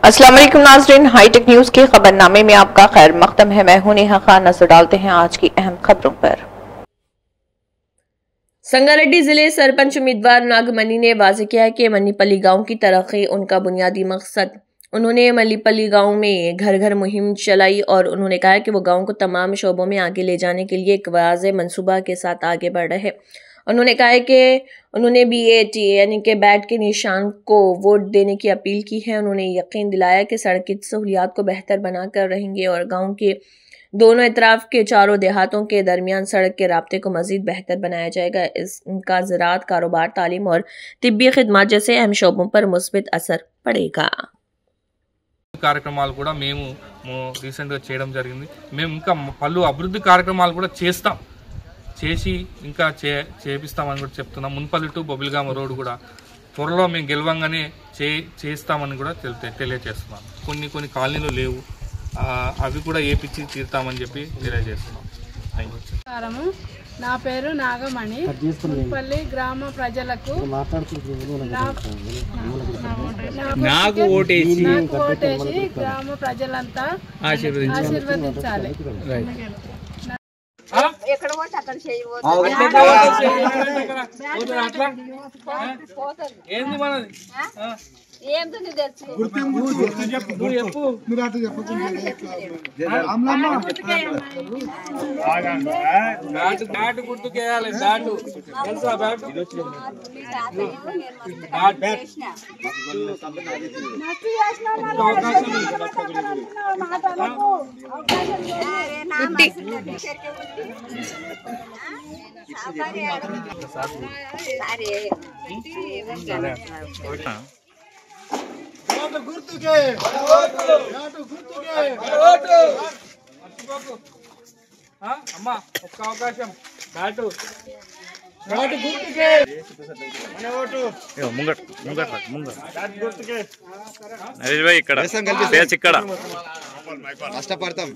अस्सलाम वालेकुम नाज़रीन, हाईटेक न्यूज के खबरनामे में आपका खैर मकदम है। मैं हूं नेहा खान। नजर डालते हैं आज की अहम खबरों पर। संगारेड्डी जिले सरपंच उम्मीदवार नागमणि ने वाज़ेह किया है कि मनीपल्ली गांव की तरक्की उनका बुनियादी मकसद। उन्होंने मनीपल्ली गांव में घर घर मुहिम चलाई और उन्होंने कहा कि वो गांव को तमाम शोबों में आगे ले जाने के लिए एक वाज़ेह मंसूबा के साथ आगे बढ़ रहे हैं। उन्होंने कहा है कि उन्होंने BAT यानी कि बैट के निशान को वोट देने की अपील की है। उन्होंने यकीन दिलाया कि सड़क की सहूलियात को बेहतर बनाकर रहेंगे और गांव के दोनों इतराफ के चारों देहातों के दरमियान सड़क के राब्ते को मजीद बेहतर बनाया जाएगा। इनका ज़राअत, कारोबार, तालीम और तिब्बी खिदमत जैसे अहम शोबों पर मुस्बित असर पड़ेगा। కార్యక్రమాలు కూడా మేము రీసెంట్గా చేయడం జరిగింది। మేము ఇంకా పలు అభివృద్ధి కార్యక్రమాలు కూడా చేసి ఇంకా చేపిస్తామని కూడా చెప్తున్నాం। మున్పల్లి టు బొబిల్గామ రోడ్ కూడా త్వరలో మేము గెలవంగానే చేస్తామని కూడా తెలియజేస్తున్నాం। కొన్ని కాలనీలు లేవు, అవి కూడా ఏపిచ్చి తీరుతామని చెప్పి తెలియజేస్తున్నాం। నా పేరు నాగమణి। మున్పల్లి గ్రామ ప్రజలకు నాకు ఓటేసి గ్రామ ప్రజలంతా ఆశీర్వదించాలి। ఎక్కడ పోతే అక్కడ చేయవచ్చు। ఏంటని తెలుసు గుర్తుకేయాలి। బ్యాటు తెలుసా? బ్యాటు అమ్మా ఒక్క అవకాశం బ్యాటు గుర్తుకే నరేష్ భాయ్ ఇక్కడ కష్టపడతాం।